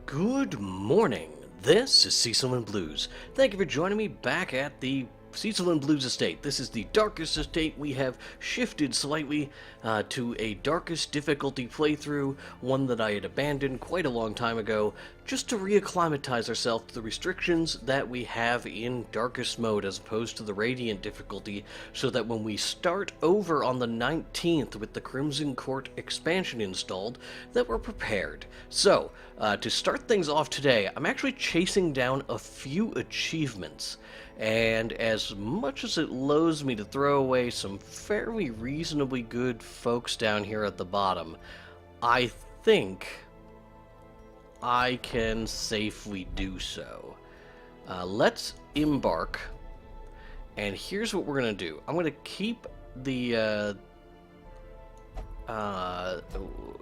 Good morning. This is Cecil and Blues. Thank you for joining me back at the Cecil and Blues estate. This is the darkest estate. We have shifted slightly to a darkest difficulty playthrough, one that I had abandoned quite a long time ago, just to reacclimatize ourselves to the restrictions that we have in darkest mode as opposed to the radiant difficulty, so that when we start over on the 19th with the Crimson Court expansion installed, that we're prepared. So, to start things off today, I'm actually chasing down a few achievements. And as much as it loathes me to throw away some fairly reasonably good folks down here at the bottom, I think I can safely do so. Let's embark. And here's what we're going to do. I'm going to keep the...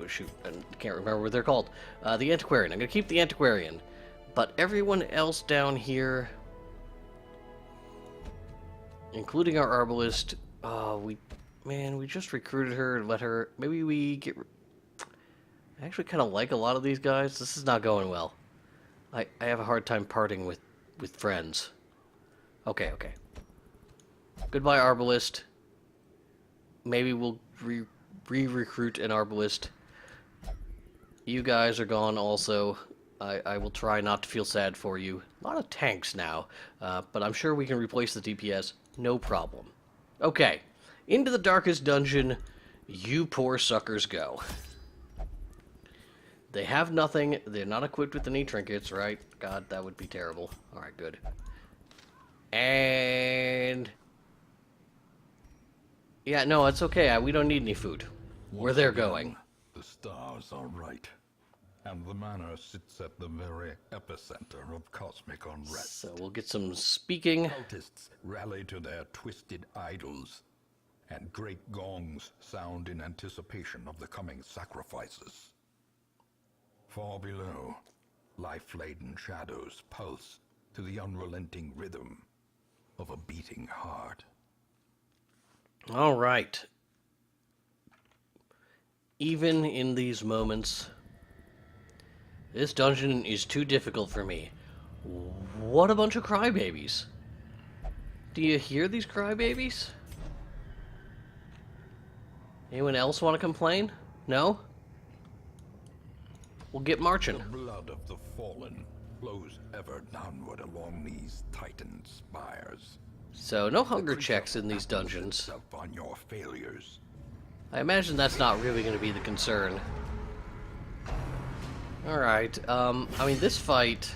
shoot, I can't remember what they're called. The Antiquarian. I'm going to keep the Antiquarian. But everyone else down here, including our Arbalist, we just recruited her and let her... Maybe we get... I actually kind of like a lot of these guys. This is not going well. I have a hard time parting with friends. Okay. Goodbye, Arbalist. Maybe we'll re-recruit an Arbalist. You guys are gone also. I will try not to feel sad for you. A lot of tanks now, but I'm sure we can replace the DPS. No problem. Okay, into the darkest dungeon you poor suckers go. They have nothing. They're not equipped with any trinkets, right? God, that would be terrible. Alright, good. And... yeah, no, it's okay. We don't need any food. Where they're going. The stars are right. And the manor sits at the very epicenter of cosmic unrest. So we'll get some speaking. Cultists rally to their twisted idols, and great gongs sound in anticipation of the coming sacrifices. Far below, life-laden shadows pulse to the unrelenting rhythm of a beating heart. All right. Even in these moments, this dungeon is too difficult for me. What a bunch of crybabies. Do you hear these crybabies? Anyone else want to complain? No? We'll get marching. The blood of the fallen flows ever downward along these titan spires. So, no hunger checks in these dungeons. On your failures. I imagine that's not really going to be the concern. Alright, I mean, this fight...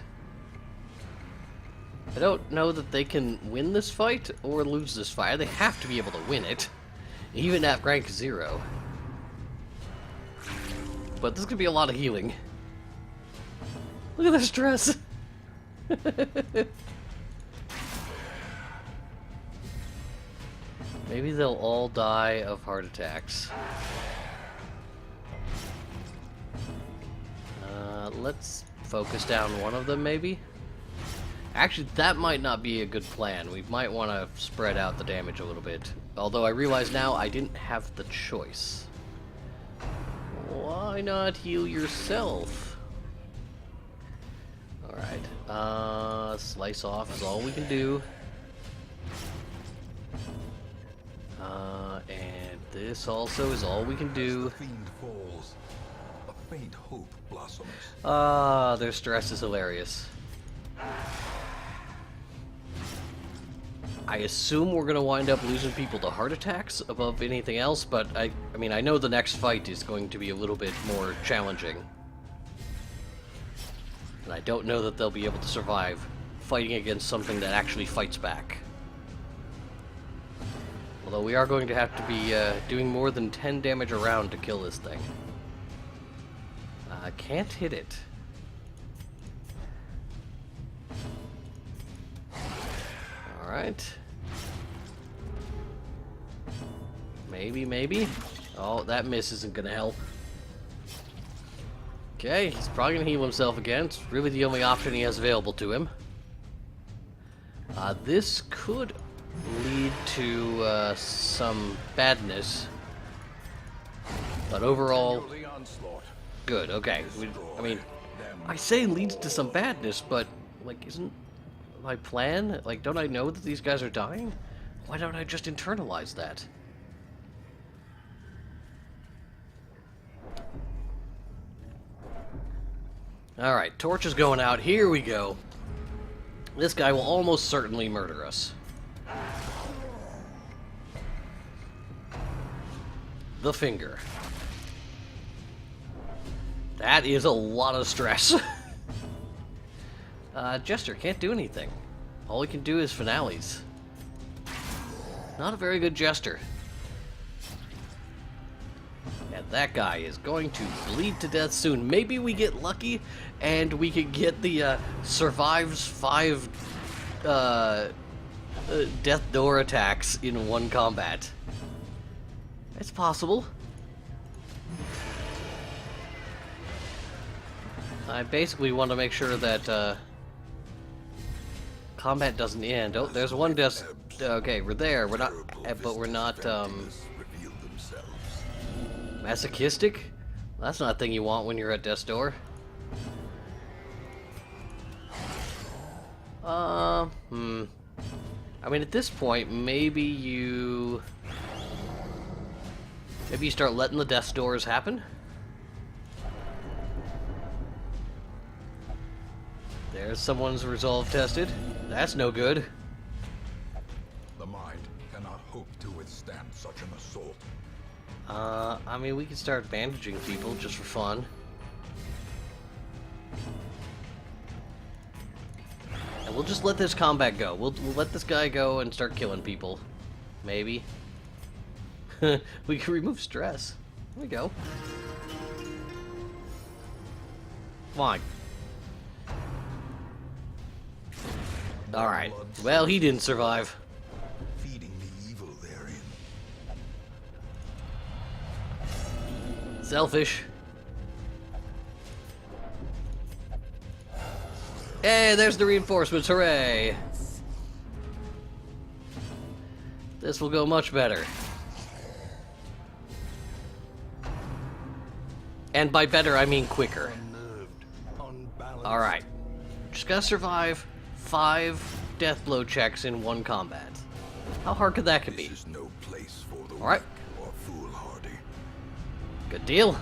I don't know that they can win this fight or lose this fight. They have to be able to win it, even at rank 0. But this could be a lot of healing. Look at this dress! Maybe they'll all die of heart attacks. Let's focus down one of them, maybe? Actually, that might not be a good plan. We might want to spread out the damage a little bit. Although I realize now I didn't have the choice. Why not heal yourself? Alright, slice off is all we can do. And this also is all we can do. As the fiend falls, a faint hope blossoms. Their stress is hilarious. I assume we're gonna wind up losing people to heart attacks above anything else, but I mean, I know the next fight is going to be a little bit more challenging. And I don't know that they'll be able to survive fighting against something that actually fights back. Although we are going to have to be doing more than 10 damage a round to kill this thing. I can't hit it. Alright. Maybe. Oh, that miss isn't gonna help. Okay, he's probably gonna heal himself again. It's really the only option he has available to him. This could lead to some badness. But overall, good, okay. I mean, I say leads to some badness, but, like, isn't my plan? Like, don't I know that these guys are dying? Why don't I just internalize that? Alright, torch is going out. Here we go. This guy will almost certainly murder us. The finger. That is a lot of stress. Jester can't do anything. All he can do is finales. Not a very good Jester. And that guy is going to bleed to death soon. Maybe we get lucky and we could get the survives 5 death door attacks in one combat. It's possible. I basically want to make sure that combat doesn't end. Oh, there's one death. Okay, we're there. We're not, but we're not masochistic. That's not a thing you want when you're at death's door. I mean, at this point, maybe you start letting the death's doors happen. There's someone's resolve tested. That's no good. The mind cannot hope to withstand such an assault. I mean, we could start bandaging people just for fun. And we'll just let this combat go. We'll let this guy go and start killing people. Maybe. We can remove stress. There we go. Fine. Alright. Well, he didn't survive. Feeding the evil therein. Selfish. Hey, there's the reinforcements. Hooray! This will go much better. And by better, I mean quicker. Alright. Just gotta survive 5 death blow checks in one combat. How hard could that be? This is no place for the Alright. weak or foolhardy. Good deal.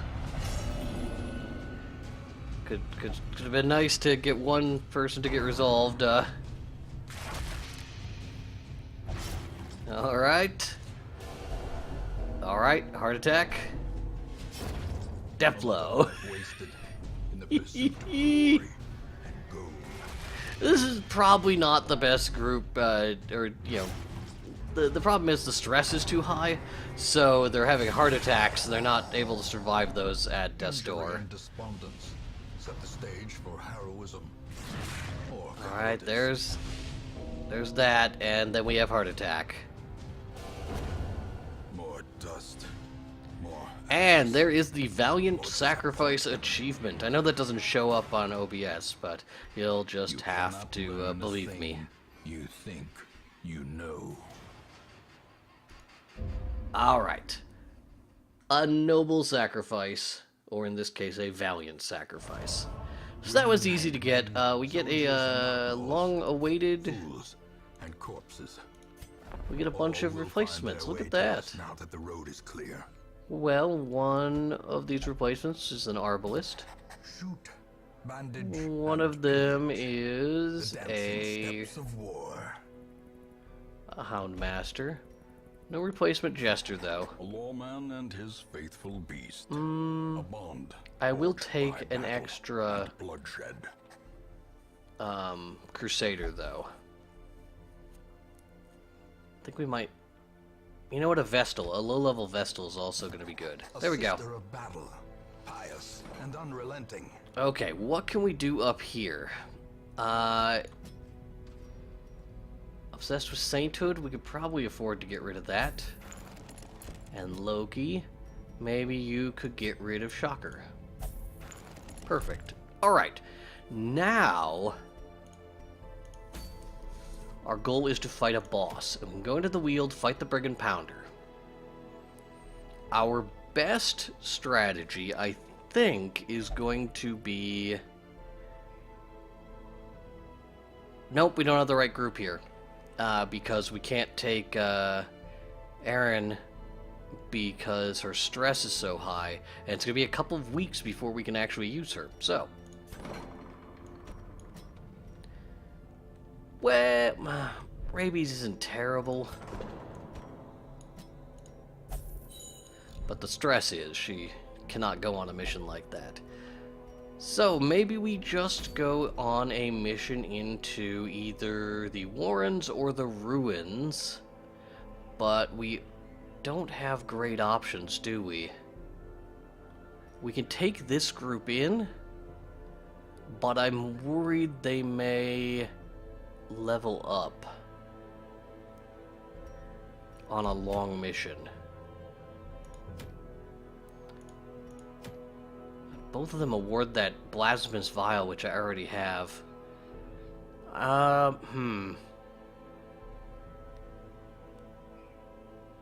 Could have been nice to get one person to get resolved. Alright. Alright, heart attack. Death blow. Wasted in the pursuit of glory and gold. This is probably not the best group, or, you know, the problem is the stress is too high, so they're having heart attacks, they're not able to survive those at death's Injury door. and despondence set the stage for heroism. Or Alright, cowardice. there's that, and then we have heart attack. More dust. More. And there is the Valiant Sacrifice achievement. I know that doesn't show up on OBS, but you'll just You have cannot to learn a believe thing me. You think you know. Alright. A noble sacrifice, or in this case, a valiant sacrifice. So that was easy to get. We get a long-awaited... Fools and corpses. We get a bunch All of will replacements. find Look their at way to that. us now that the road is clear. Well, one of these replacements is an arbalist. Shoot, bandage, One and of them cleanse. is The dancing a steps of war. Houndmaster. No replacement Jester, though. A lawman and his faithful beast. A bond. I will forged take by an battle extra and bloodshed. Crusader, though. I think we might... You know what? A Vestal. A low-level Vestal is also going to be good. A There we go. sister of battle, pious and unrelenting. Okay, what can we do up here? Obsessed with Sainthood? We could probably afford to get rid of that. And Loki, maybe you could get rid of Shocker. Perfect. Alright, now... Our goal is to fight a boss. And we can go into the Weald, fight the Brigand Pounder. Our best strategy, I think, is going to be... Nope, we don't have the right group here. Because we can't take Erin because her stress is so high, and it's going to be a couple of weeks before we can actually use her. So, well, rabies isn't terrible, but the stress is. She cannot go on a mission like that. So maybe we just go on a mission into either the Warrens or the Ruins, but we don't have great options, do we? We can take this group in, but I'm worried they may level up on a long mission. Both of them award that blasphemous vial, which I already have.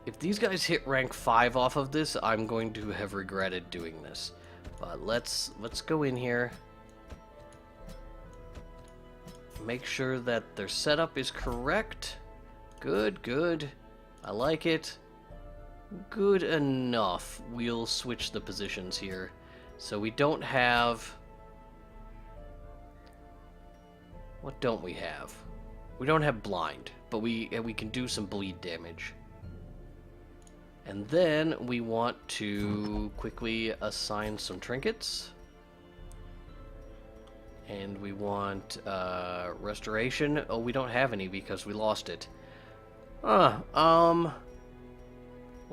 If these guys hit rank 5 off of this, I'm going to have regretted doing this. But let's go in here. Make sure that their setup is correct. Good, good. I like it. Good enough. We'll switch the positions here. So we don't have... What don't we have? We don't have blind, but we can do some bleed damage. And then we want to quickly assign some trinkets. And we want restoration. Oh, we don't have any because we lost it. Well,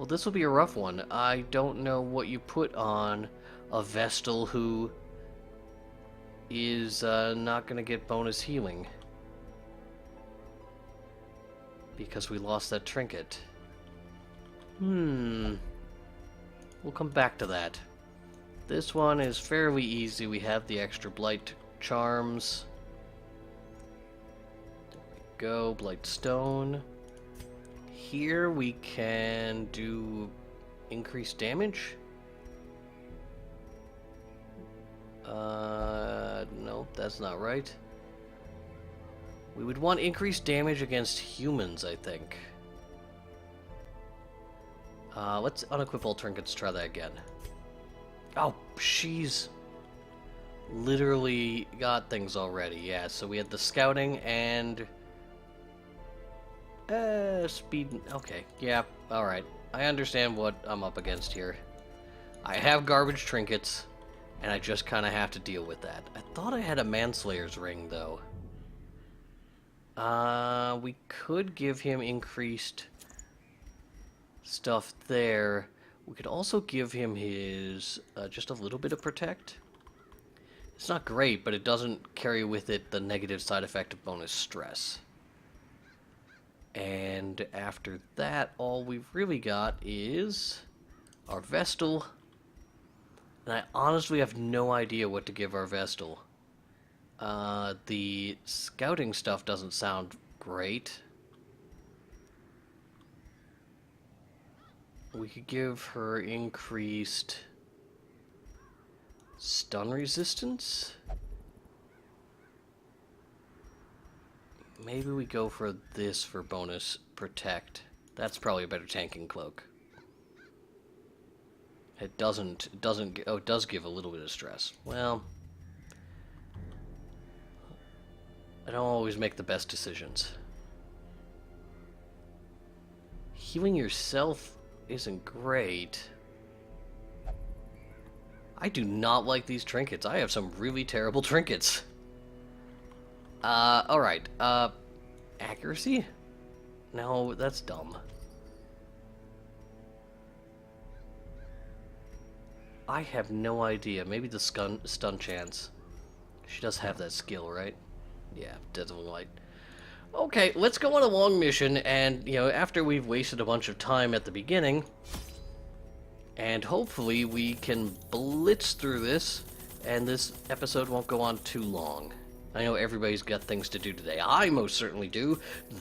this will be a rough one. I don't know what you put on a Vestal who is not going to get bonus healing because we lost that trinket. We'll come back to that. This one is fairly easy. We have the extra blight charms. There we go, blight stone. Here we can do increased damage. No, that's not right. We would want increased damage against humans, I think. Let's unequip all trinkets, try that again. Oh, she's literally got things already, yeah. So we had the scouting and... speed... Okay, yeah, alright. I understand what I'm up against here. I have garbage trinkets, and I just kind of have to deal with that. I thought I had a Manslayer's ring, though. We could give him increased stuff there. We could also give him his, just a little bit of protect. It's not great, but it doesn't carry with it the negative side effect of bonus stress. And after that, all we've really got is our Vestal. And I honestly have no idea what to give our Vestal. The scouting stuff doesn't sound great. We could give her increased stun resistance. Maybe we go for this for bonus protect. That's probably a better tanking cloak. It doesn't, oh, it does give a little bit of stress. Well, I don't always make the best decisions. Healing yourself isn't great. I do not like these trinkets. I have some really terrible trinkets. Alright, accuracy? No, that's dumb. I have no idea. Maybe the stun chance. She does have that skill, right? Yeah, definitely light. Okay, let's go on a long mission, and, you know, after we've wasted a bunch of time at the beginning, and hopefully we can blitz through this, and this episode won't go on too long. I know everybody's got things to do today. I most certainly do.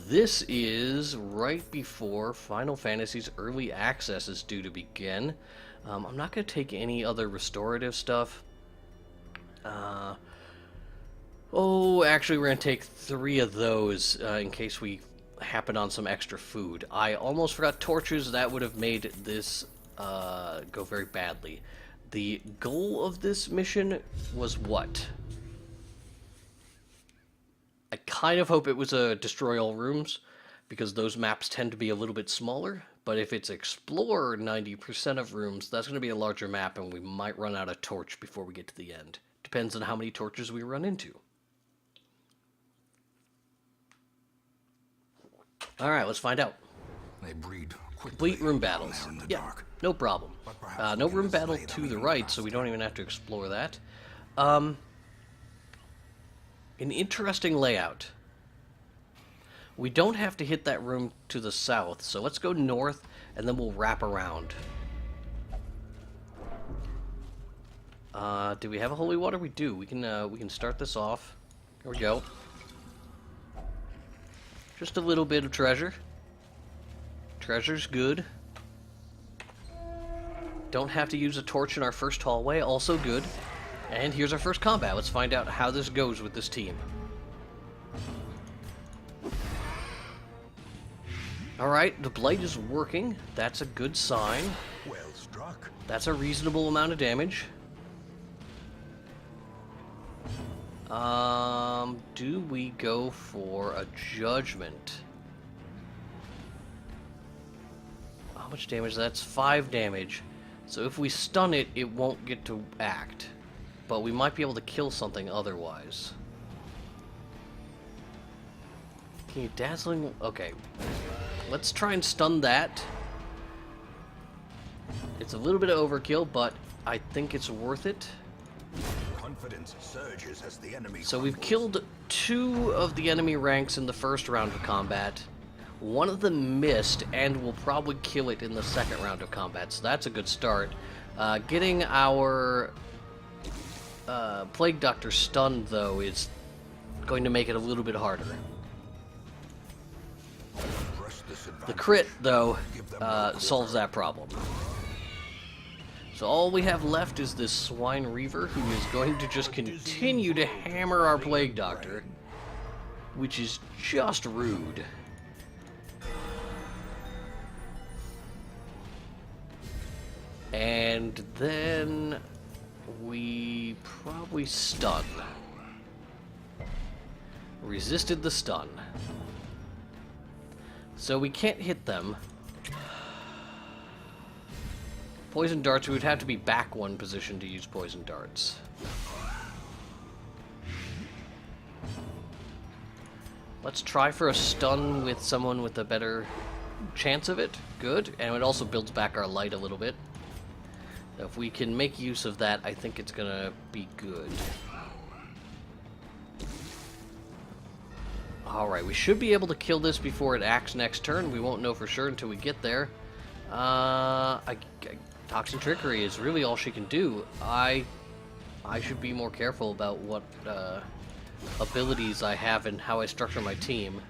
This is right before Final Fantasy's early access is due to begin. I'm not going to take any other restorative stuff. Oh, actually we're going to take 3 of those in case we happen on some extra food. I almost forgot torches. That would have made this go very badly. The goal of this mission was what? I kind of hope it was a destroy all rooms, because those maps tend to be a little bit smaller. But if it's explore 90% of rooms, that's going to be a larger map, and we might run out of torch before we get to the end. Depends on how many torches we run into. Alright, let's find out. They breed quickly. Complete room battles. when they're in the Yeah, dark. no problem. No room battle to the right, so we don't even have to explore that. An interesting layout. We don't have to hit that room to the south, so let's go north, and then we'll wrap around. Do we have a holy water? We do. We can start this off. Here we go. Just a little bit of treasure. Treasure's good. Don't have to use a torch in our first hallway, also good. And here's our first combat. Let's find out how this goes with this team. Alright, the blight is working. That's a good sign. Well struck. That's a reasonable amount of damage. Do we go for a judgment? How much damage? That's 5 damage. So if we stun it, it won't get to act. But we might be able to kill something otherwise. Can you dazzling? Okay. Let's try and stun that. It's a little bit of overkill, but I think it's worth it. Confidence surges as the enemy So we've crumbles. killed 2 of the enemy ranks in the first round of combat. One of them missed, and we'll probably kill it in the second round of combat, so that's a good start. Getting our Plague Doctor stunned, though, is going to make it a little bit harder. Press this The advantage. crit, though, Give them no solves that problem. So all we have left is this Swine Reaver, who is going to just continue to hammer our Plague Doctor, which is just rude. And then we probably stun. Resisted the stun. So we can't hit them. Poison darts, we would have to be back 1 position to use poison darts. Let's try for a stun with someone with a better chance of it. Good. And it also builds back our light a little bit. So if we can make use of that, I think it's gonna be good. Alright, we should be able to kill this before it acts next turn. We won't know for sure until we get there. Toxin Trickery is really all she can do. I should be more careful about what abilities I have and how I structure my team.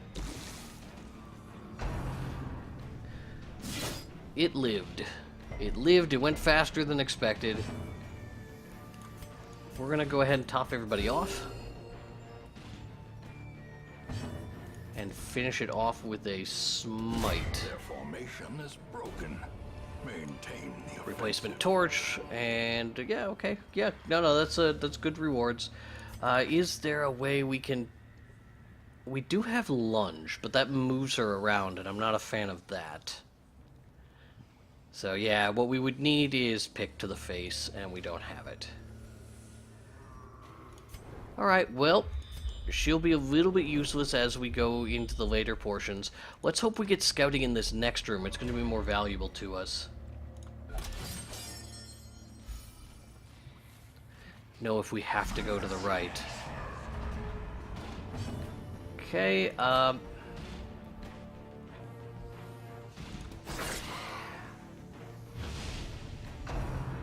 It lived. It lived, it went faster than expected. We're gonna go ahead and top everybody off. And finish it off with a smite. Their formation is broken. Maintain the Replacement torch, and yeah, okay. Yeah, no, that's good rewards. Is there a way we can... We do have lunge, but that moves her around, and I'm not a fan of that. So yeah, what we would need is pick to the face, and we don't have it. Alright, well, she'll be a little bit useless as we go into the later portions. Let's hope we get scouting in this next room. It's going to be more valuable to us. Know if we have to go to the right. Okay,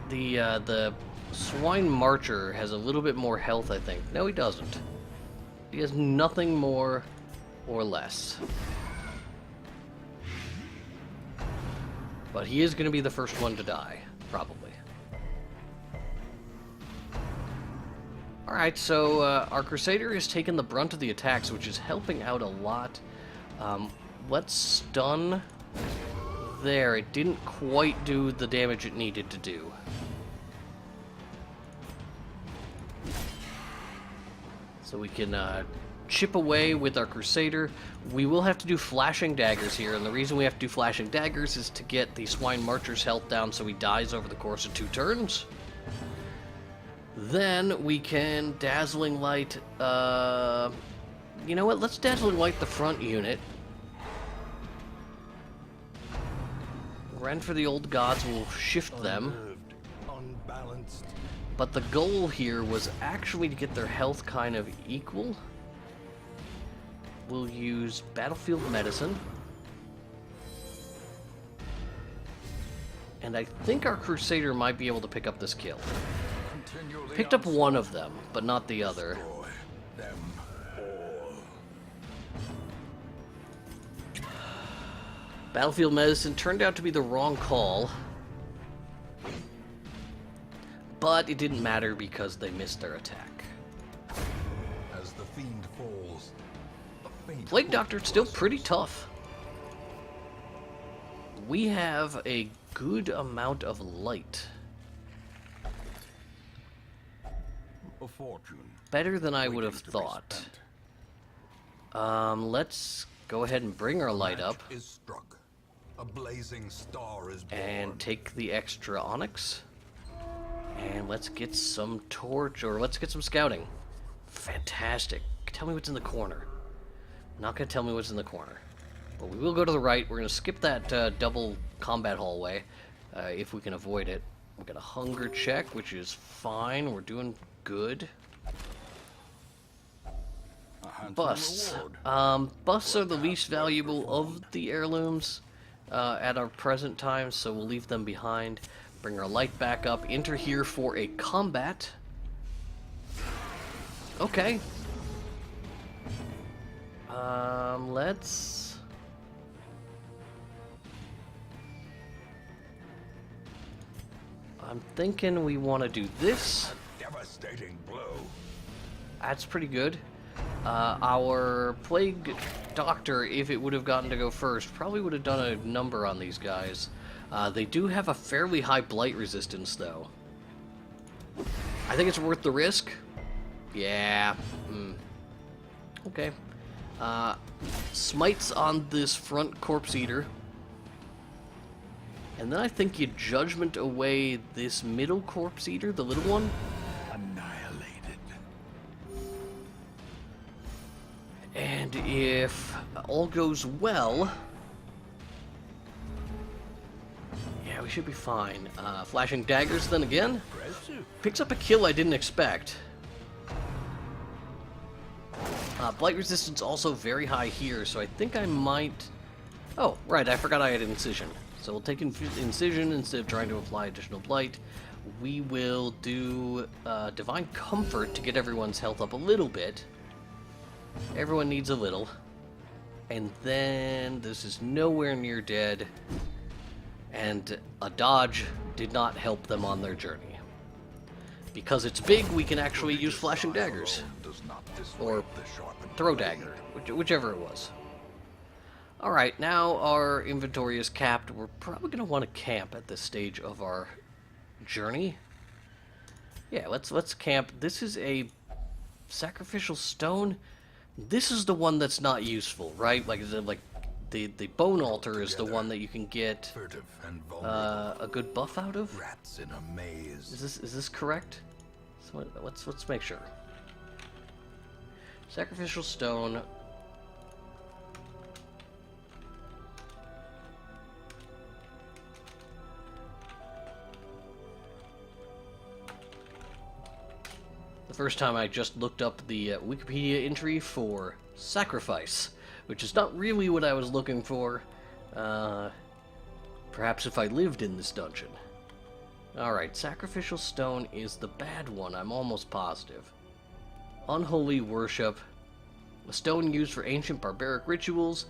the Swine Marcher has a little bit more health, I think. No, he doesn't. He has nothing more or less. But he is going to be the first one to die, probably. Alright, so our Crusader is taking the brunt of the attacks, which is helping out a lot. Let's stun there. It didn't quite do the damage it needed to do. So we can chip away with our Crusader. We will have to do flashing daggers here, and the reason we have to do flashing daggers is to get the Swine Marcher's health down so he dies over the course of 2 turns. Then we can Dazzling Light, you know what, let's Dazzling Light the front unit. Rend for the Old Gods will shift them. Unbalanced. But the goal here was actually to get their health kind of equal. We'll use Battlefield Medicine. And I think our Crusader might be able to pick up this kill. Picked up one of them, but not the other. Them all. Battlefield Medicine turned out to be the wrong call. But it didn't matter because they missed their attack. As the fiend falls, a faint Plague hope Doctor's still blossoms. pretty tough. We have a good amount of light. A fortune. Better than I would have waiting to be thought. spent. Let's go ahead and bring our light up Match is struck. A blazing star is born. and take the extra onyx. And let's get some torch, or let's get some scouting. Fantastic. Tell me what's in the corner. Not gonna tell me what's in the corner. But we will go to the right. We're gonna skip that double combat hallway, if we can avoid it. We got a hunger check, which is fine. We're doing good. A handsome Busts. reward. Busts are the least valuable of the heirlooms at our present time, so we'll leave them behind. Bring our light back up. Enter here for a combat. Okay. Let's... I'm thinking we want to do this. Devastating blow. That's pretty good. Our Plague Doctor, if it would have gotten to go first, probably would have done a number on these guys. They do have a fairly high blight resistance, though. I think it's worth the risk. Yeah. Okay. Smites on this front Corpse Eater. And then I think you Judgment away this middle Corpse Eater, the little one. Annihilated. And if all goes well... yeah, we should be fine. Flashing daggers then again. Impressive. Picks up a kill I didn't expect. Blight resistance also very high here, so I think I might... oh, right, I forgot I had Incision. So we'll take Incision instead of trying to apply additional Blight. We will do Divine Comfort to get everyone's health up a little bit. Everyone needs a little. And then this is nowhere near dead. And a dodge did not help them on their journey. Because it's big, we can actually use Flashing Daggers. Does not Or dissuade the sharpened Throw blade. Dagger, whichever it was. Alright, now our inventory is capped. We're probably going to want to camp at this stage of our journey. Yeah, let's camp. This is a sacrificial stone. This is the one that's not useful, right? Like the bone altar is the one that you can get Furtive and vulnerable. a good buff out of. Rats in a maze. Is this correct? So let's make sure. Sacrificial stone. The first time I just looked up the Wikipedia entry for sacrifice, which is not really what I was looking for. Perhaps if I lived in this dungeon. Alright, sacrificial stone is the bad one, I'm almost positive. Unholy worship. A stone used for ancient barbaric rituals.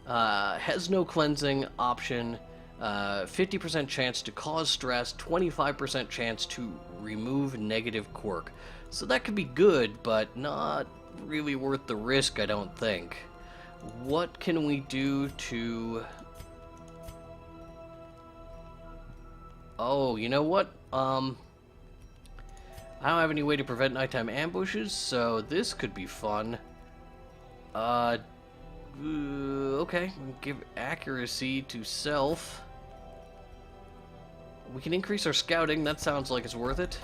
Has no cleansing option. 50% chance to cause stress, 25% chance to remove negative quirk. So that could be good, but not really worth the risk, I don't think. What can we do to... Oh, you know what? I don't have any way to prevent nighttime ambushes, so this could be fun. Okay, give accuracy to self. We can increase our scouting, that sounds like it's worth it.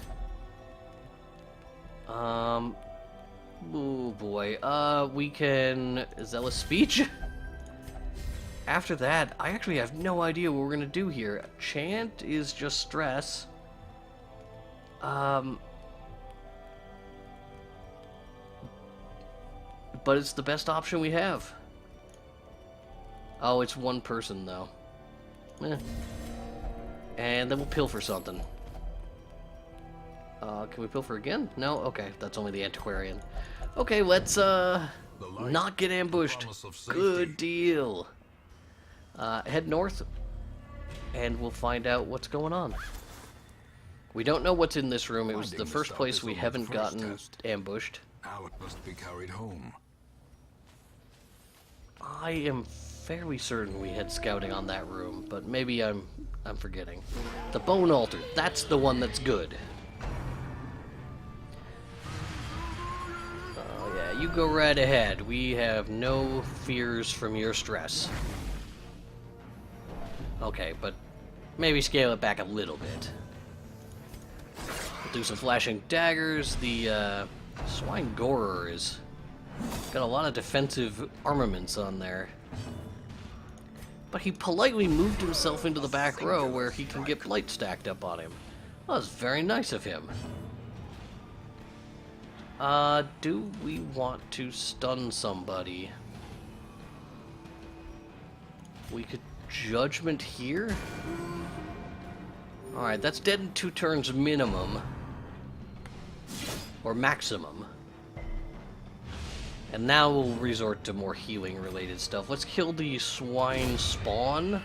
Oh boy, we can... Zealous speech? After that, I actually have no idea what we're gonna do here. Chant is just stress. But it's the best option we have. Oh, it's one person, though. And then we'll pilfer something. Can we pilfer again? No? Okay, that's only the antiquarian. Okay, let's, not get ambushed. Good deal. Head north, and we'll find out what's going on. We don't know what's in this room. It was the first place we haven't gotten ambushed. Now it must be carried home. I am fairly certain we had scouting on that room, but maybe I'm forgetting. The bone altar, that's the one that's good. Oh yeah, you go right ahead. We have no fears from your stress. Okay, but maybe scale it back a little bit. We'll do some flashing daggers. The swine gorer is got a lot of defensive armaments on there. But he politely moved himself into the back row where he can get blight stacked up on him. That was very nice of him. Do we want to stun somebody? We could judgment here? Alright, that's dead in 2 turns minimum. Or maximum. And now we'll resort to more healing related stuff. Let's kill the swine spawn.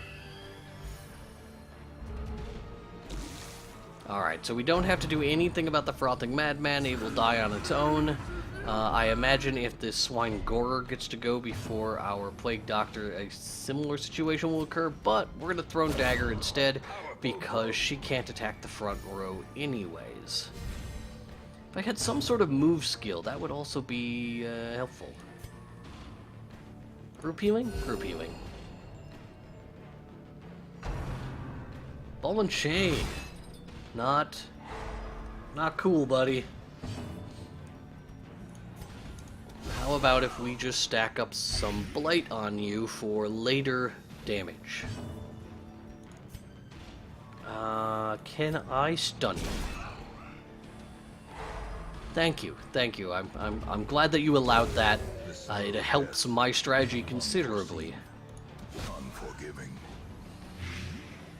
Alright, so we don't have to do anything about the frothing madman. It will die on its own. I imagine if this swine gorer gets to go before our plague doctor, a similar situation will occur, but we're going to throw dagger instead because she can't attack the front row anyways. If I had some sort of move skill, that would also be helpful. Group healing? Group healing. Ball and chain. Not cool, buddy. How about if we just stack up some blight on you for later damage? Can I stun you? Thank you, thank you. I'm glad that you allowed that. It helps my strategy considerably. Unforgiving.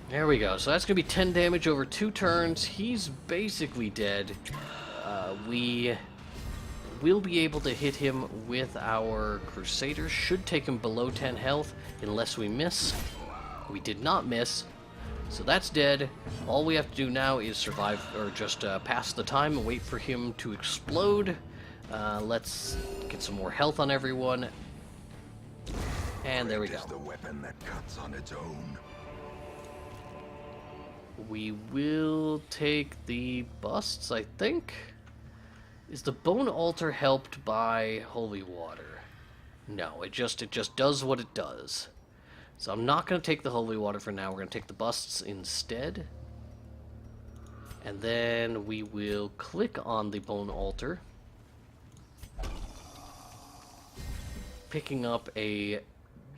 There we go. So that's gonna be 10 damage over 2 turns. He's basically dead. We will be able to hit him with our Crusaders. Should take him below 10 health unless we miss. We did not miss. So that's dead. All we have to do now is survive, or just pass the time and wait for him to explode. Let's get some more health on everyone. And there we go. The weapon that cuts on its own. We will take the busts, I think. Is the bone altar helped by holy water? No, it just does what it does. So I'm not going to take the holy water for now. We're going to take the busts instead. And then we will click on the bone altar, picking up a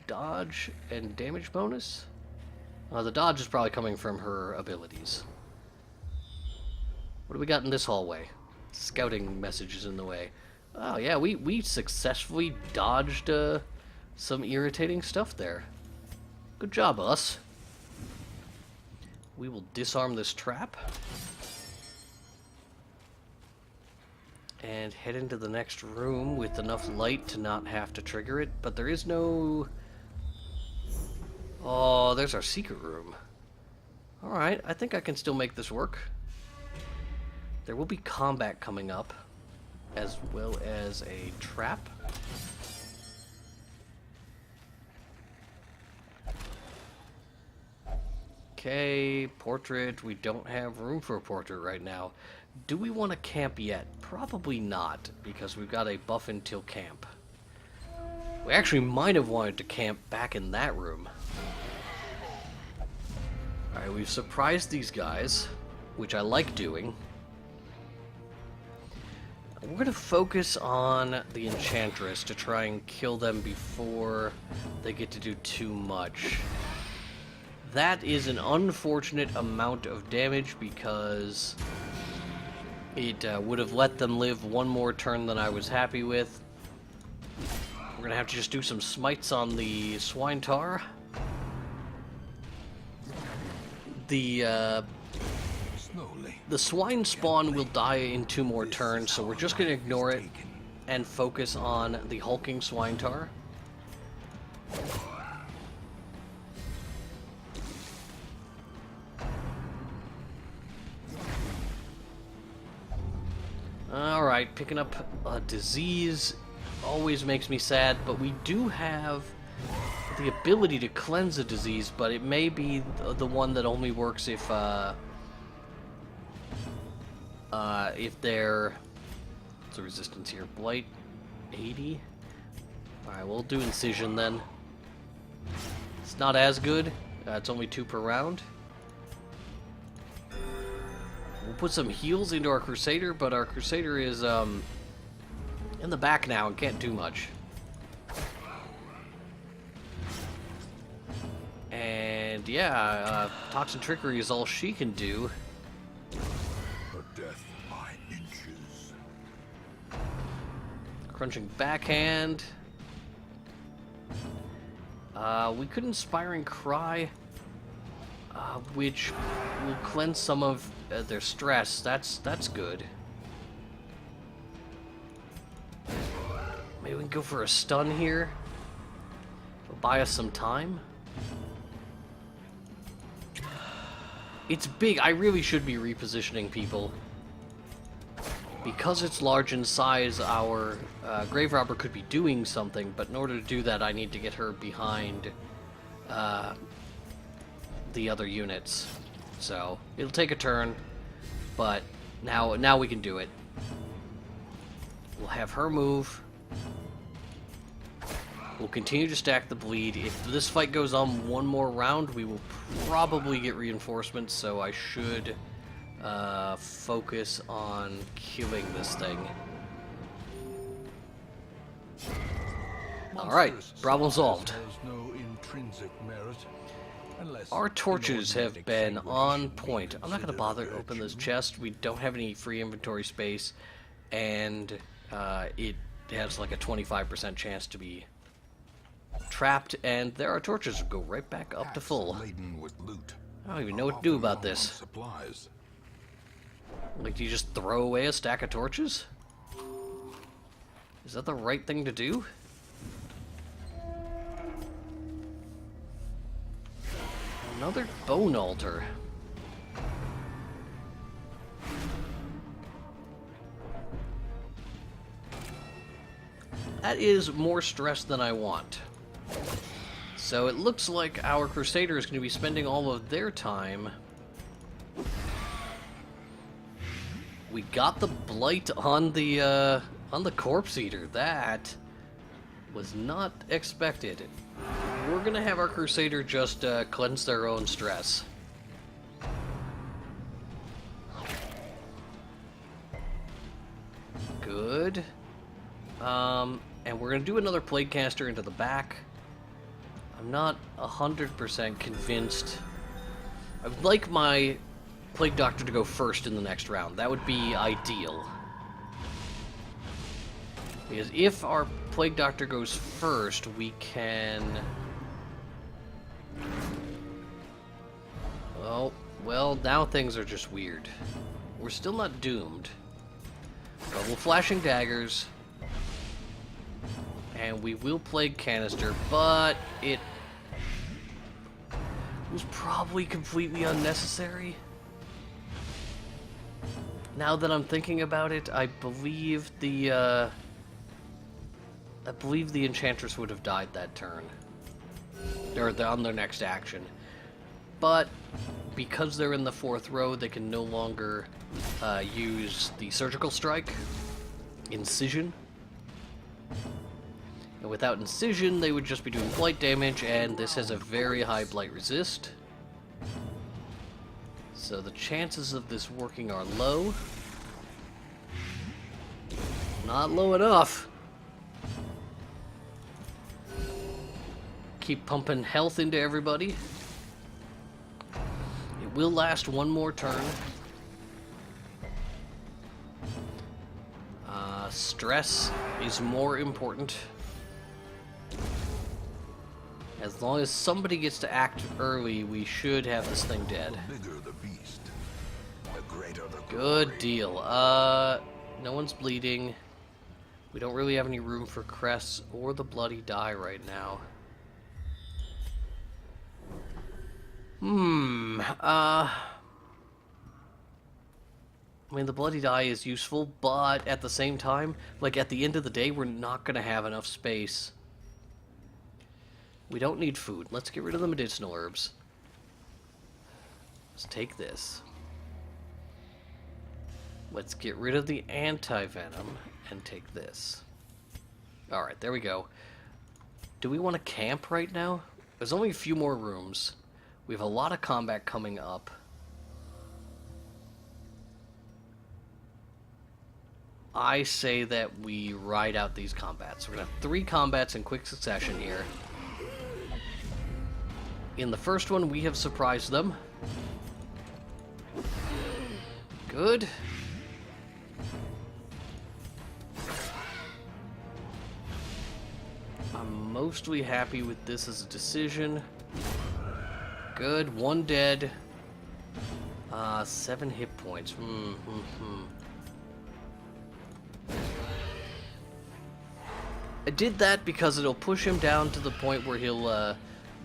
dodge and damage bonus. The dodge is probably coming from her abilities. What do we got in this hallway? Scouting messages in the way. Oh yeah, we successfully dodged some irritating stuff there. Good job, us. We will disarm this trap and head into the next room with enough light to not have to trigger it, but there is no... Oh, there's our secret room. Alright, I think I can still make this work. There will be combat coming up, as well as a trap. Okay, portrait. We don't have room for a portrait right now. Do we want to camp yet? Probably not, because we've got a buff until camp. We actually might have wanted to camp back in that room. Alright, we've surprised these guys, which I like doing. We're going to focus on the Enchantress to try and kill them before they get to do too much. That is an unfortunate amount of damage because it would have let them live one more turn than I was happy with. We're going to have to just do some smites on the Swine Tar. The swine spawn will die in 2 more turns, so we're just going to ignore it and focus on the hulking Swine Tar. Alright, picking up a disease always makes me sad, but we do have the ability to cleanse a disease, but it may be the one that only works if they're... What's the resistance here? Blight 80? Alright, we'll do Incision then. It's not as good. It's only 2 per round. We'll put some heals into our Crusader, but our Crusader is in the back now and can't do much. And yeah, Toxin Trickery is all she can do. A death by inches. Crunching Backhand. We could Inspiring Cry, which will cleanse some of their stress. That's good. Maybe we can go for a stun here. It'll buy us some time. It's big. I really should be repositioning people. Because it's large in size, our Grave Robber could be doing something, but in order to do that, I need to get her behind the other units. So, it'll take a turn, but now we can do it. We'll have her move. We'll continue to stack the bleed. If this fight goes on 1 more round, we will probably get reinforcements, so I should focus on killing this thing. Alright, problem solved. Our torches have been on point. I'm not going to bother to open this chest. We don't have any free inventory space, and it has like a 25% chance to be trapped, and there are torches that go right back up to full. I don't even know what to do about this. Like, do you just throw away a stack of torches? Is that the right thing to do? Another bone altar. That is more stress than I want. So it looks like our Crusader is going to be spending all of their time. We got the blight on the Corpse Eater. That was not expected. We're gonna have our Crusader just cleanse their own stress. Good. And we're gonna do another Plague Caster into the back. I'm not 100% convinced. I would like my Plague Doctor to go first in the next round. That would be ideal. Because if our Plague Doctor goes first, we can... Oh, well, now things are just weird. We're still not doomed. Double Flashing Daggers. And we will Plague Canister, but it... was probably completely unnecessary. Now that I'm thinking about it, I believe the Enchantress would have died that turn. Or on their next action. But because they're in the 4th row, they can no longer use the Surgical Strike, Incision. And without Incision, they would just be doing blight damage, and this has a very high blight resist. So the chances of this working are low. Not low enough. Keep pumping health into everybody. It will last one more turn. Stress is more important. As long as somebody gets to act early, we should have this thing dead. The bigger the beast, the greater the Good deal. No one's bleeding. We don't really have any room for Cress or the Bloody Die right now. I mean, the Bloody Die is useful, but at the same time, like, at the end of the day, we're not going to have enough space. We don't need food. Let's get rid of the medicinal herbs. Let's take this. Let's get rid of the anti-venom and take this. Alright, there we go. Do we want to camp right now? There's only a few more rooms. We have a lot of combat coming up. I say that we ride out these combats. We're going to have 3 combats in quick succession here. In the first one, we have surprised them. Good. I'm mostly happy with this as a decision. Good. 1 dead. 7 hit points. I did that because it'll push him down to the point where he'll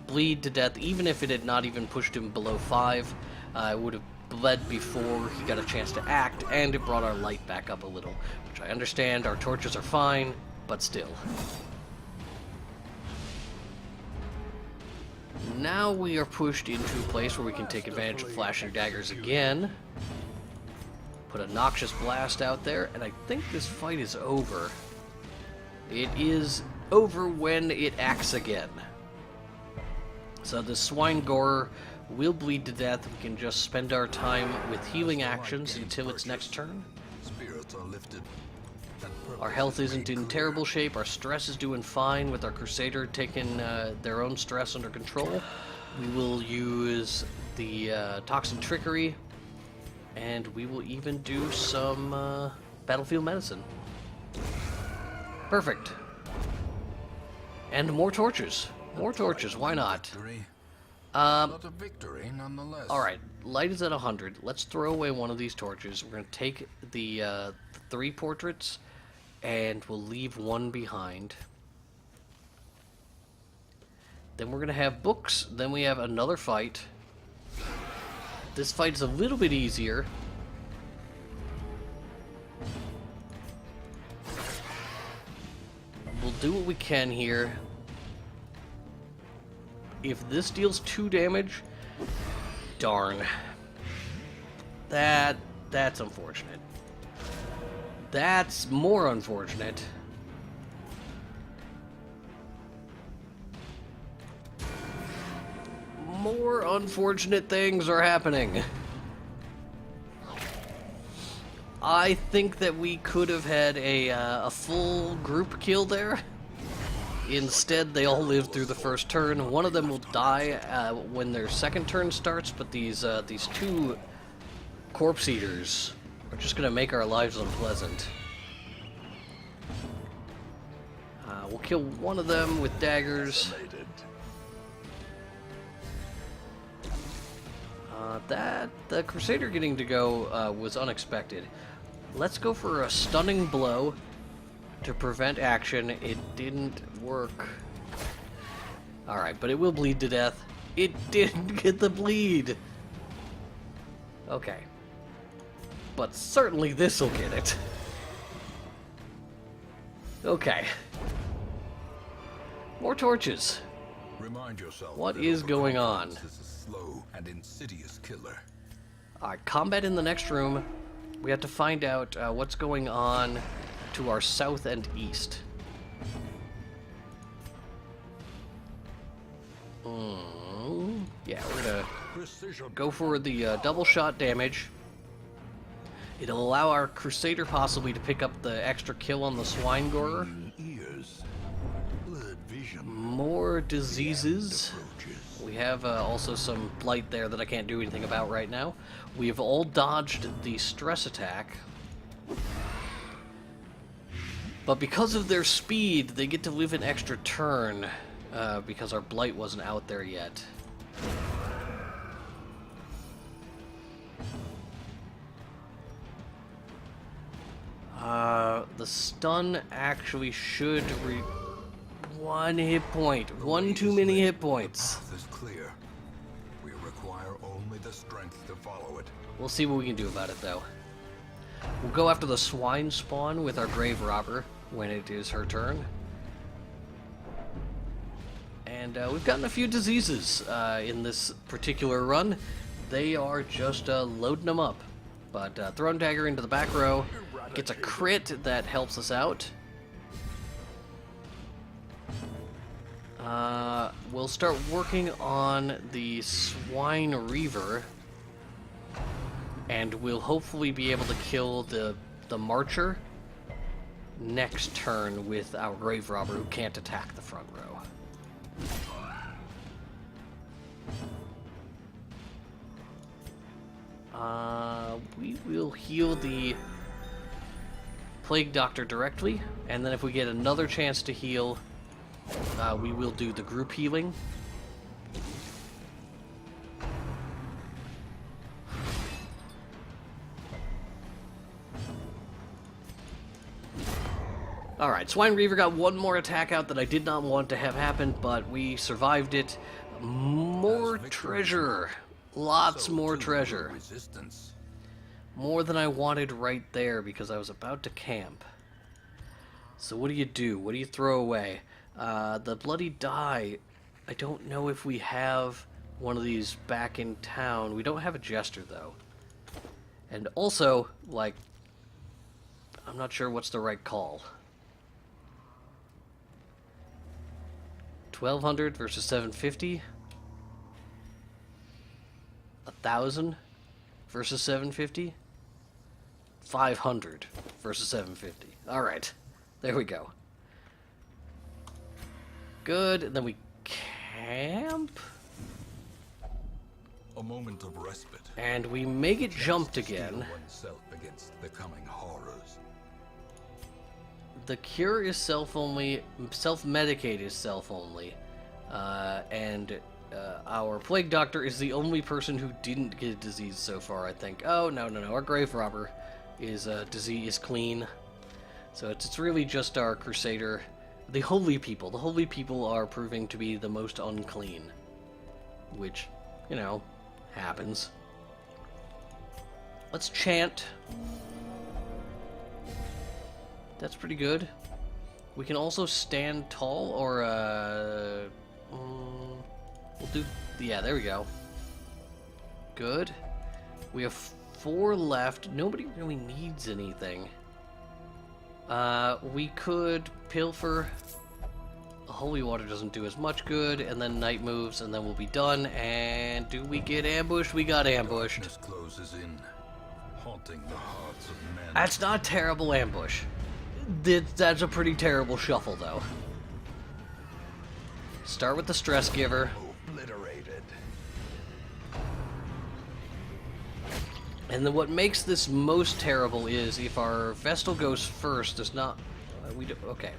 bleed to death. Even if it had not even pushed him below 5, I would have bled before he got a chance to act, and it brought our light back up a little, which I understand. Our torches are fine, but still. Now we are pushed into a place where we can take advantage of flashing daggers again. Put a noxious blast out there, and I think this fight is over. It is over when it acts again. So the swine gorer will bleed to death. We can just spend our time with healing actions until its next turn. spirits are lifted. Our health isn't in terrible shape. Our stress is doing fine with our Crusader taking their own stress under control. We will use the Toxin Trickery, and we will even do some Battlefield Medicine. Perfect. And more torches. More torches, why not? But a victory nonetheless. Alright, light is at 100. Let's throw away one of these torches. We're going to take the 3 portraits, and we'll leave 1 behind. Then we're going to have books. Then we have another fight. This fight's a little bit easier. We'll do what we can here. If this deals 2 damage, darn. That's unfortunate. That's more unfortunate. More unfortunate things are happening. I think that we could have had a full group kill there. Instead, they all live through the first turn. One of them will die when their second turn starts, but these 2 corpse eaters are just going to make our lives unpleasant. We'll kill one of them with daggers. The Crusader getting to go was unexpected. Let's go for a stunning blow to prevent action. It didn't work. Alright, but it will bleed to death. It didn't get the bleed. Okay. But certainly this'll get it. Okay. More torches. Remind yourself What that is going on? overconfidence is a slow and insidious killer. Alright, combat in the next room. We have to find out what's going on to our south and east. Yeah, we're gonna go for the double shot damage. It'll allow our Crusader possibly to pick up the extra kill on the Swine Gorer. Ears, blurred vision, More diseases. We have also some blight there that I can't do anything about right now. We've all dodged the stress attack. But because of their speed, they get to live an extra turn because our blight wasn't out there yet. The stun actually should one hit point. One too many hit points. The path is clear. We require only the strength to follow it. We'll see what we can do about it, though. We'll go after the swine spawn with our grave robber when it is her turn. And we've gotten a few diseases in this particular run. They are just loading them up. But Throne Dagger into the back row gets a crit that helps us out. We'll start working on the Swine Reaver, and we'll hopefully be able to kill the Marcher next turn with our Grave Robber, who can't attack the front row. We will heal the Plague Doctor directly, and then if we get another chance to heal, we will do the group healing. Alright, Swine Reaver got one more attack out that I did not want to have happen, but we survived it. More treasure. Lots more treasure. Resistance. More than I wanted right there because I was about to camp. So what do you do? What do you throw away? The Bloody Die. I don't know if we have one of these back in town. We don't have a Jester, though. And also, like, I'm not sure what's the right call. 1200 versus 750? 1000 versus 750? 500 versus 750. Alright, there we go. Good, and then we camp? A moment of respite. And we may get jumped again. Steel oneself against the coming horrors. The cure is self-only, self-medicate is self-only, and our Plague Doctor is the only person who didn't get a disease so far, I think. Oh, no, our Grave Robber is disease clean. So it's really just our Crusader. The Holy People. The Holy People are proving to be the most unclean. Which, you know, happens. Let's chant. That's pretty good. We can also stand tall, or, we'll do, yeah, there we go. Good. We have 4 left. Nobody really needs anything. We could pilfer. Holy Water doesn't do as much good, and then night moves, and then we'll be done. And do we get ambushed? We got ambushed. Darkness closes in, haunting the hearts of men. That's not a terrible ambush. That's a pretty terrible shuffle, though. Start with the Stress Giver. Obliterated. And then what makes this most terrible is if our Vestal goes first, there's not... we do, okay.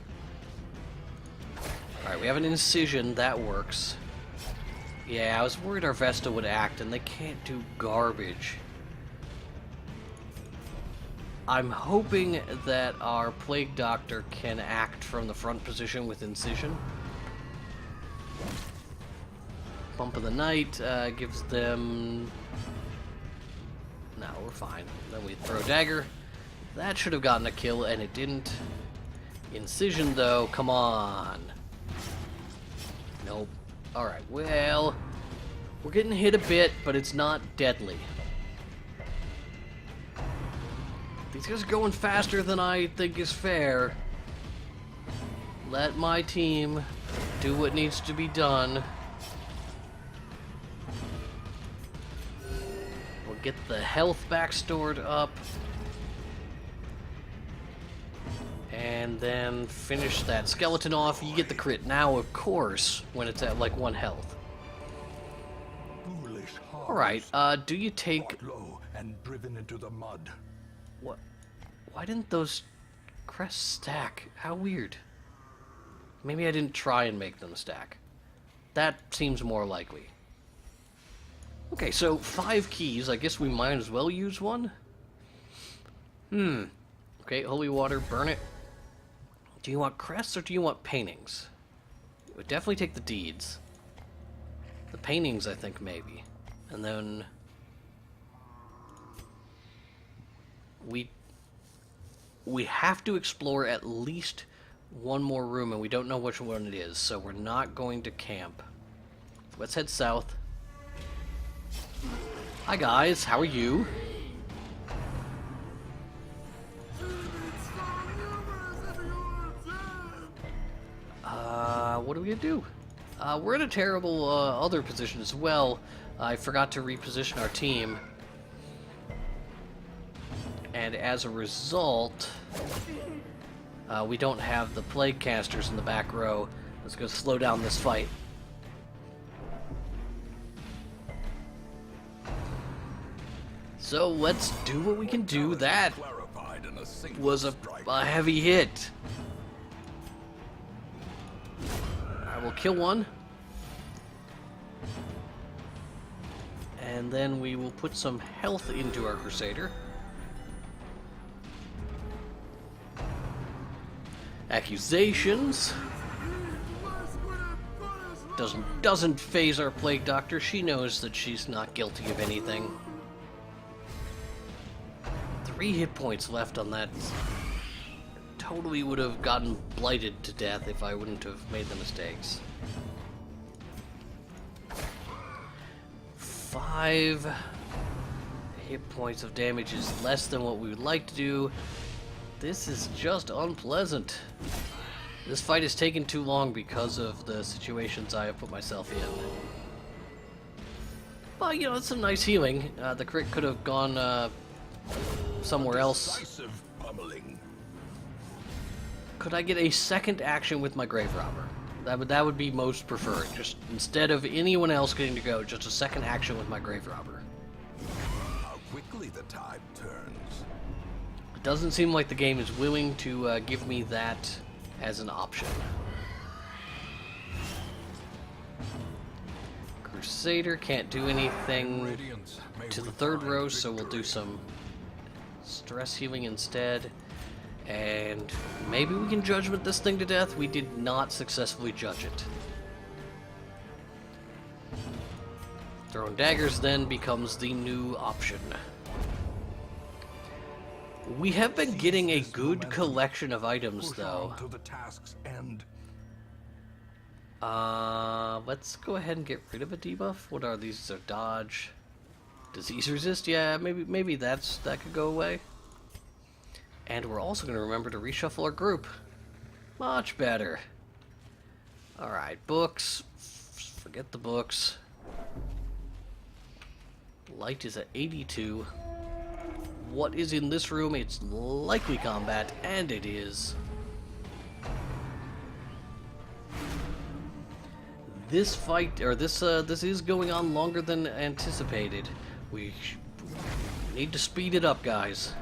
Alright, we have an Incision. That works. Yeah, I was worried our Vestal would act, and they can't do garbage. I'm hoping that our Plague Doctor can act from the front position with Incision. Bump of the night gives them... No, we're fine. Then we throw dagger. That should have gotten a kill, and it didn't. Incision, though, come on. Nope. Alright, well... We're getting hit a bit, but it's not deadly. These guys are going faster than I think is fair. Let my team do what needs to be done. We'll get the health back stored up. And then finish that skeleton off. You get the crit. Now, of course, when it's at like 1 health. Alright, do you take... Low and driven into the mud. What? Why didn't those crests stack? How weird. Maybe I didn't try and make them stack. That seems more likely. Okay, so 5 keys. I guess we might as well use one. Okay, holy water, burn it. Do you want crests or do you want paintings? It would definitely take the deeds. The paintings, I think, maybe. And then... We have to explore at least one more room, and we don't know which one it is, so we're not going to camp. Let's head south. Hi guys, how are you? What are we gonna do? We're in a terrible other position as well. I forgot to reposition our team. And as a result, we don't have the plague casters in the back row. Let's go slow down this fight. So let's do what we can do. That was a heavy hit. I will kill one. And then we will put some health into our Crusader. Accusations. Doesn't phase our plague doctor. She knows that she's not guilty of anything. 3 hit points left on that. Totally would have gotten blighted to death if I wouldn't have made the mistakes. 5 hit points of damage is less than what we would like to do. This is just unpleasant. This fight has taken too long because of the situations I have put myself in. But, you know, it's some nice healing. The crit could have gone somewhere else. Could I get a second action with my Grave Robber? That would be most preferred. Just instead of anyone else getting to go, just a second action with my Grave Robber. How quickly the tide turns. It doesn't seem like the game is willing to give me that as an option. Crusader can't do anything to the 3rd row, so we'll do some stress healing instead. And maybe we can judgment this thing to death. We did not successfully judge it. Throwing daggers then becomes the new option. We have been getting a good collection of items, though. Let's go ahead and get rid of a debuff. What are these? So dodge, disease resist. Yeah, maybe that could go away. And we're also going to remember to reshuffle our group. Much better. Alright, books. Forget the books. Light is at 82. What is in this room? It's likely combat, and it is. This fight, or this is going on longer than anticipated. We need to speed it up, guys.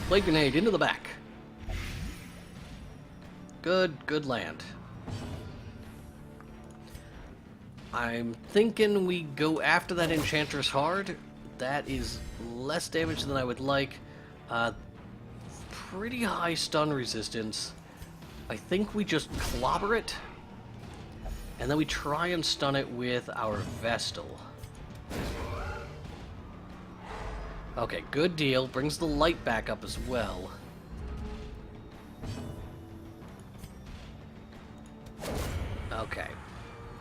Plague grenade into the back. Good land. I'm thinking we go after that Enchantress hard. That is less damage than I would like. Pretty high stun resistance. I think we just clobber it, and then we try and stun it with our Vestal. Okay, good deal. Brings the light back up as well. Okay.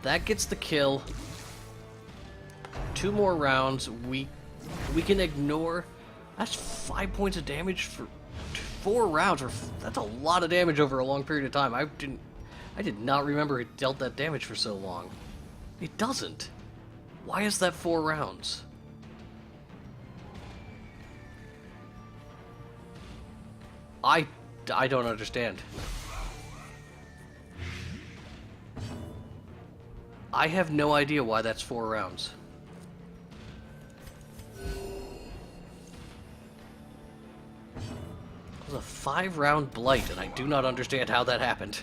That gets the kill. 2 more rounds. We can ignore... That's 5 points of damage for 4 rounds. That's a lot of damage over a long period of time. I did not remember it dealt that damage for so long. It doesn't. Why is that 4 rounds? I don't understand. I have no idea why that's 4 rounds. It was a 5-round blight, and I do not understand how that happened.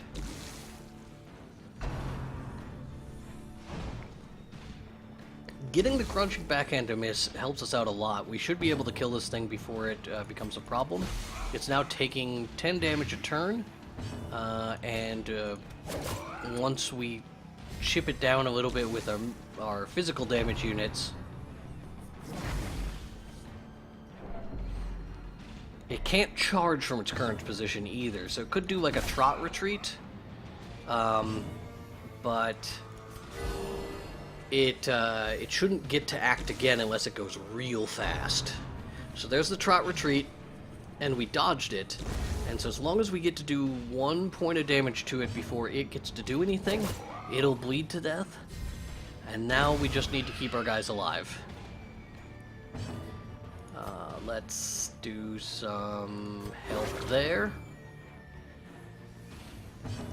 Getting the crunching backhand to miss helps us out a lot. We should be able to kill this thing before it becomes a problem. It's now taking 10 damage a turn, and once we chip it down a little bit with our physical damage units, it can't charge from its current position either, so it could do like a trot retreat, but it shouldn't get to act again unless it goes real fast. So there's the trot retreat, and we dodged it, and so as long as we get to do 1 point of damage to it before it gets to do anything, it'll bleed to death, and now we just need to keep our guys alive. Let's do some health there.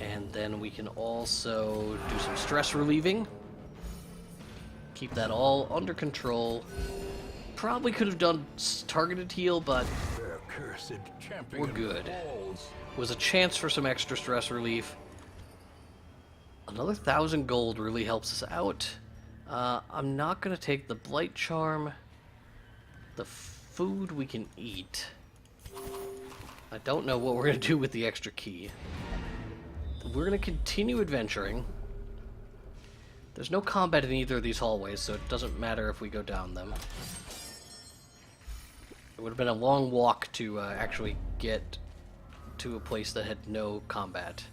And then we can also do some stress relieving. Keep that all under control. Probably could have done targeted heal, but we're good. Was a chance for some extra stress relief. Another 1,000 gold really helps us out. I'm not going to take the Blight Charm. The food we can eat. I don't know what we're going to do with the extra key. We're going to continue adventuring. There's no combat in either of these hallways, so it doesn't matter if we go down them. It would have been a long walk to actually get to a place that had no combat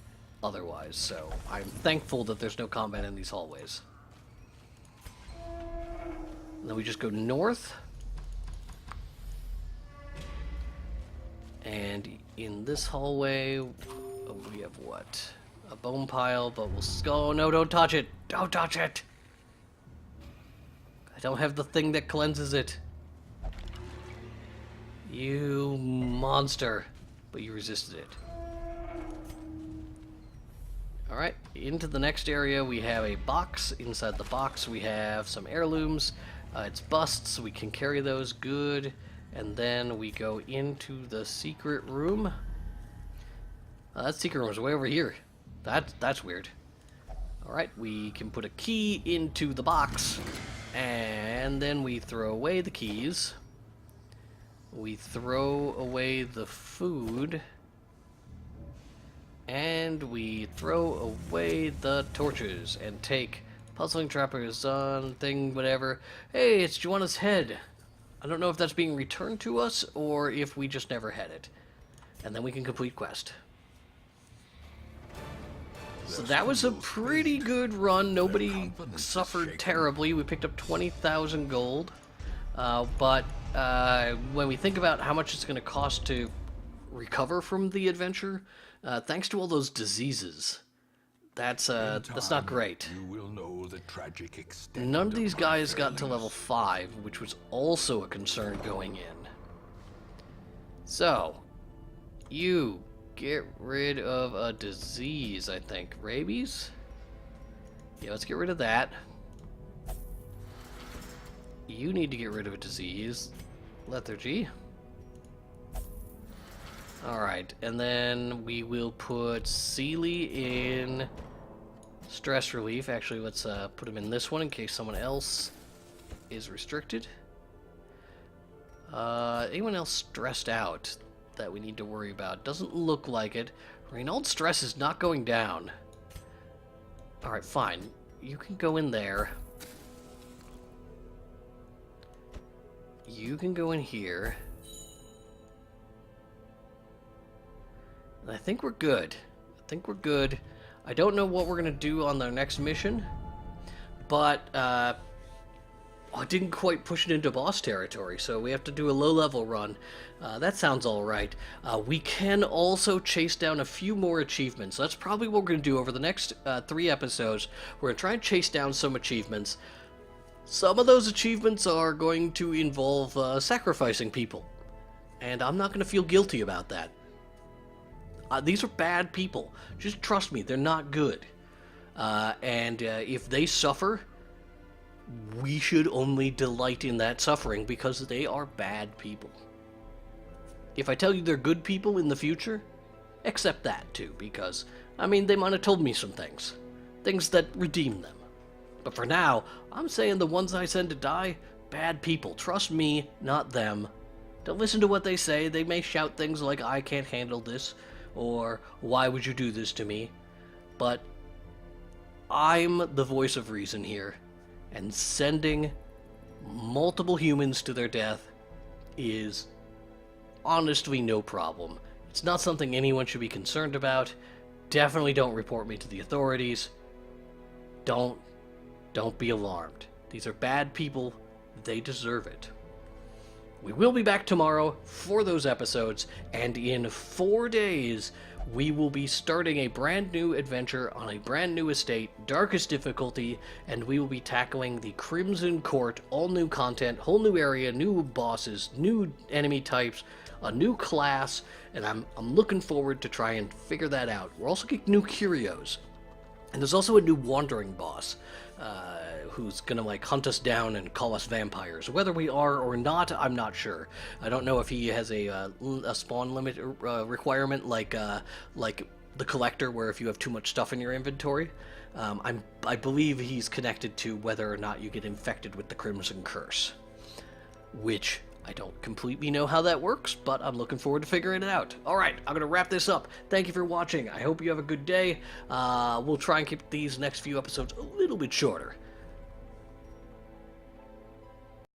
otherwise, so I'm thankful that there's no combat in these hallways. And then we just go north. And in this hallway, we have what? A bone pile, but we'll... Oh, no, don't touch it! Don't touch it! I don't have the thing that cleanses it. You monster. But you resisted it. Alright, into the next area we have a box. Inside the box we have some heirlooms. It's busts, we can carry those, good. And then we go into the secret room. That secret room is way over here. That's weird. Alright, we can put a key into the box. And then we throw away the keys. We throw away the food. And we throw away the torches. And take puzzling trappers on thing, whatever. Hey, it's Joanna's head. I don't know if that's being returned to us, or if we just never had it. And then we can complete quest. So that was a pretty good run. Nobody suffered terribly. We picked up 20,000 gold. But when we think about how much it's going to cost to recover from the adventure, thanks to all those diseases, that's not great. None of these guys got to level 5, which was also a concern going in. So, you get rid of a disease, I think. Rabies? Yeah, let's get rid of that. You need to get rid of a disease. Lethargy. Alright, and then we will put Sealy in stress relief. Actually, let's put him in this one in case someone else is restricted. Anyone else stressed out? that we need to worry about. Doesn't look like it. Reynolds' stress is not going down. Alright, fine. You can go in there. You can go in here. And I think we're good. I don't know what we're going to do on the next mission, but I didn't quite push it into boss territory, so we have to do a low-level run. That sounds alright. We can also chase down a few more achievements. That's probably what we're going to do over the next 3 episodes. We're going to try and chase down some achievements. Some of those achievements are going to involve sacrificing people, and I'm not going to feel guilty about that. These are bad people. Just trust me, they're not good. And if they suffer, we should only delight in that suffering because they are bad people. If I tell you they're good people in the future, accept that too, because, I mean, they might have told me some things. Things that redeem them. But for now, I'm saying the ones I send to die, bad people. Trust me, not them. Don't listen to what they say. They may shout things like, I can't handle this, or why would you do this to me? But I'm the voice of reason here, and sending multiple humans to their death is honestly no problem. It's not something anyone should be concerned about. Definitely don't report me to the authorities. Don't be alarmed. These are bad people. They deserve it. We will be back tomorrow for those episodes, and in 4 days, we will be starting a brand new adventure on a brand new estate, darkest difficulty, and we will be tackling the Crimson Court, all new content, whole new area, new bosses, new enemy types, a new class, and I'm looking forward to try and figure that out. We're also getting new curios, and there's also a new wandering boss, who's gonna like hunt us down and call us vampires. Whether we are or not, I'm not sure. I don't know if he has a spawn limit requirement like the collector, where if you have too much stuff in your inventory. I believe he's connected to whether or not you get infected with the Crimson Curse, which I don't completely know how that works, but I'm looking forward to figuring it out. Alright, I'm going to wrap this up. Thank you for watching. I hope you have a good day. We'll try and keep these next few episodes a little bit shorter.